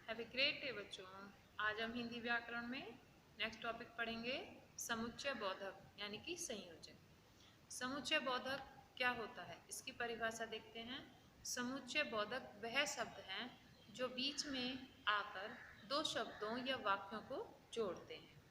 Have a great day बच्चों। आज हम हिंदी व्याकरण में नेक्स्ट टॉपिक पढ़ेंगे समुच्चय बोधक यानी कि संयोजक। समुच्चय बोधक क्या होता है इसकी परिभाषा देखते हैं। समुच्चय बोधक वह शब्द हैं जो बीच में आकर दो शब्दों या वाक्यों को जोड़ते हैं।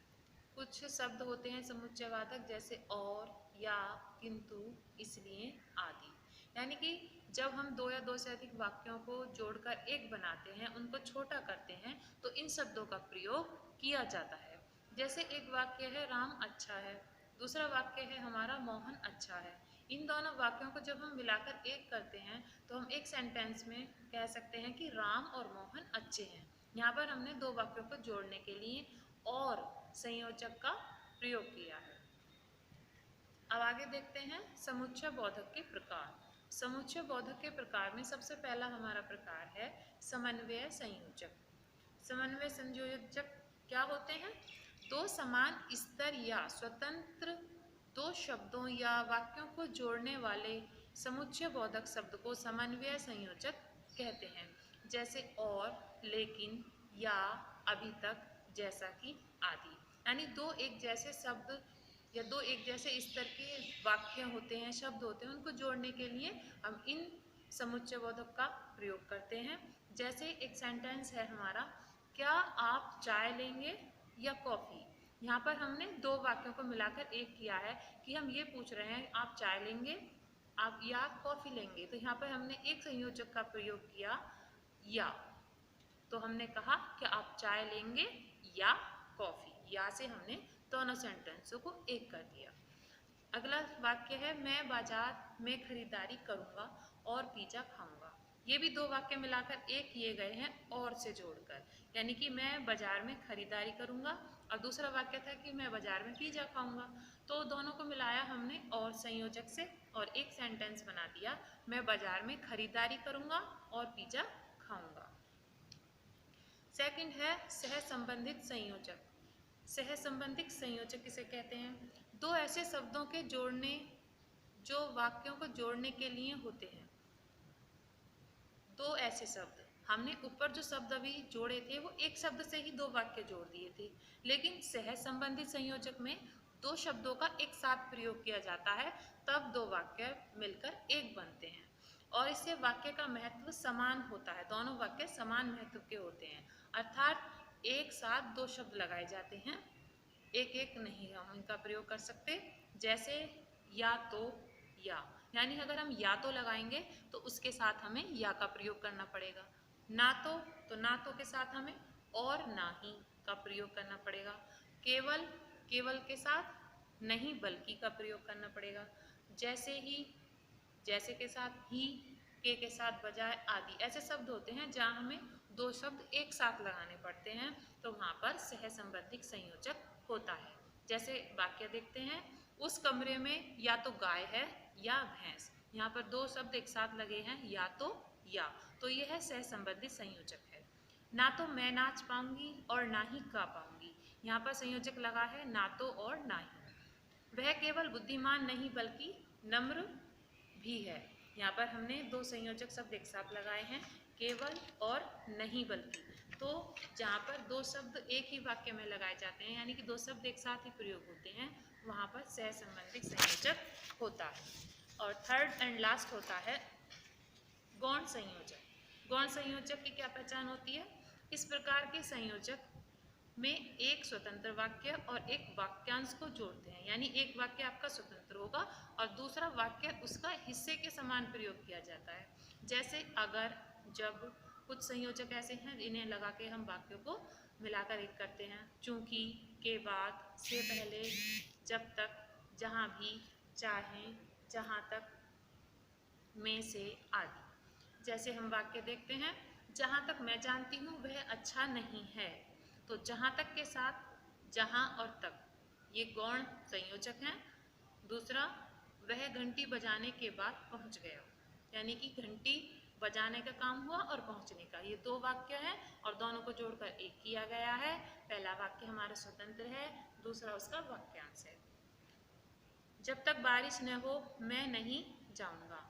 कुछ शब्द होते हैं समुच्चयवाचक जैसे और, या, किंतु, इसलिए आदि। यानी कि जब हम दो या दो से अधिक वाक्यों को जोड़कर एक बनाते हैं, उनको छोटा करते हैं, तो इन शब्दों का प्रयोग किया जाता है। जैसे एक वाक्य है राम अच्छा है, दूसरा वाक्य है हमारा मोहन अच्छा है। इन दोनों वाक्यों को जब हम मिलाकर एक करते हैं तो हम एक सेंटेंस में कह सकते हैं कि राम और मोहन अच्छे हैं। यहाँ पर हमने दो वाक्यों को जोड़ने के लिए और संयोजक का प्रयोग किया है। अब आगे देखते हैं समुच्चय बोधक के प्रकार। समुच्चय बोधक के प्रकार में सबसे पहला हमारा प्रकार है समन्वय संयोजक। समन्वय संयोजक क्या होते हैं? दो समान स्तर या स्वतंत्र दो शब्दों या वाक्यों को जोड़ने वाले समुच्चय बोधक शब्द को समन्वय संयोजक कहते हैं। जैसे और, लेकिन, या, अभी तक, जैसा कि, आदि। यानी दो एक जैसे शब्द या दो एक जैसे स्तर के वाक्य होते हैं, शब्द होते हैं, उनको जोड़ने के लिए हम इन समुच्चय बोधक का प्रयोग करते हैं। जैसे एक सेंटेंस है हमारा, क्या आप चाय लेंगे या कॉफ़ी? यहाँ पर हमने दो वाक्यों को मिलाकर एक किया है कि हम ये पूछ रहे हैं आप चाय लेंगे आप या कॉफ़ी लेंगे। तो यहाँ पर हमने एक संयोजक का प्रयोग किया या। तो हमने कहा कि आप चाय लेंगे या कॉफ़ी। या से हमने दोनों सेंटेंसों को एक कर दिया। अगला वाक्य है मैं बाजार में खरीदारी करूंगा और पिज्जा खाऊंगा। ये भी दो वाक्य मिलाकर एक किए गए हैं और से जोड़कर। यानी कि मैं बाजार में खरीदारी करूंगा और दूसरा वाक्य था कि मैं बाजार में पिज्जा खाऊंगा। तो दोनों को मिलाया हमने और संयोजक से और एक सेंटेंस बना दिया, मैं बाजार में खरीदारी करूंगा और पिज्जा खाऊंगा। सेकंड है सह संबंधित संयोजक। सह संबंधित संयोजक किसे कहते हैं? दो ऐसे शब्दों के जोड़ने जो वाक्यों को जोड़ने के लिए होते हैं। दो ऐसे शब्द हमने ऊपर जो शब्द अभी जोड़े थे वो एक शब्द से ही दो वाक्य जोड़ दिए थे, लेकिन सह संबंधित संयोजक में दो शब्दों का एक साथ प्रयोग किया जाता है, तब दो वाक्य मिलकर एक बनते हैं और इससे वाक्य का महत्व समान होता है। दोनों वाक्य समान महत्व के होते हैं, अर्थात एक साथ दो शब्द लगाए जाते हैं, एक एक नहीं हम इनका प्रयोग कर सकते। जैसे या तो, या, यानी अगर हम या तो लगाएंगे तो उसके साथ हमें या का प्रयोग करना पड़ेगा। ना तो ना तो के साथ हमें और ना ही का प्रयोग करना पड़ेगा। केवल, केवल के साथ नहीं बल्कि का प्रयोग करना पड़ेगा। जैसे ही, जैसे के साथ ही, के साथ बजाय, आदि। ऐसे शब्द होते हैं जहाँ हमें दो शब्द एक साथ लगाने पड़ते हैं, तो वहाँ पर सह संबंधित संयोजक होता है। जैसे वाक्य देखते हैं, उस कमरे में या तो गाय है या भैंस। यहाँ पर दो शब्द एक साथ लगे हैं, या तो यह है सह संबंधित संयोजक है। ना तो मैं नाच पाऊंगी और ना ही गा पाऊंगी। यहाँ पर संयोजक लगा है ना तो और ना ही। वह केवल बुद्धिमान नहीं बल्कि नम्र भी है। यहाँ पर हमने दो संयोजक शब्द एक साथ लगाए हैं, केवल और नहीं बल्कि। तो जहाँ पर दो शब्द एक ही वाक्य में लगाए जाते हैं, यानी कि दो शब्द एक साथ ही प्रयोग होते हैं, वहाँ पर सह संबंधित संयोजक होता है। और थर्ड एंड लास्ट होता है गौण संयोजक। गौण संयोजक की क्या पहचान होती है? इस प्रकार के संयोजक में एक स्वतंत्र वाक्य और एक वाक्यांश को जोड़ते हैं, यानी एक वाक्य आपका स्वतंत्र होगा और दूसरा वाक्य उसका हिस्से के समान प्रयोग किया जाता है। जैसे अगर, जब। कुछ संयोजक ऐसे हैं इन्हें लगा के हम वाक्यों को मिलाकर एक करते हैं। चूंकि, के बाद, से पहले, जब तक, जहाँ भी, चाहे, जहाँ तक, में से, आदि। जैसे हम वाक्य देखते हैं, जहाँ तक मैं जानती हूँ वह अच्छा नहीं है, तो जहाँ तक के साथ जहाँ और तक ये गौण संयोजक हैं। दूसरा, वह घंटी बजाने के बाद पहुँच गया, यानी कि घंटी बजाने का काम हुआ और पहुँचने का। ये दो वाक्य हैं और दोनों को जोड़कर एक किया गया है। पहला वाक्य हमारा स्वतंत्र है, दूसरा उसका वाक्यांश है। जब तक बारिश न हो मैं नहीं जाऊँगा।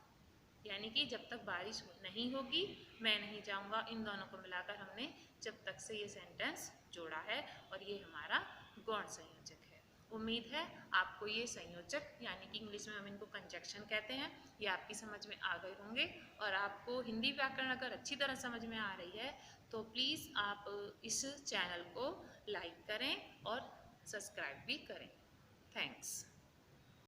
यानी कि जब तक बारिश नहीं होगी मैं नहीं जाऊंगा। इन दोनों को मिलाकर हमने जब तक से ये सेंटेंस जोड़ा है और ये हमारा गौण संयोजक है। उम्मीद है आपको ये संयोजक यानी कि इंग्लिश में हम इनको कंजक्शन कहते हैं, ये आपकी समझ में आ गए होंगे। और आपको हिंदी व्याकरण अगर अच्छी तरह समझ में आ रही है तो प्लीज़ आप इस चैनल को लाइक करें और सब्सक्राइब भी करें। थैंक्स।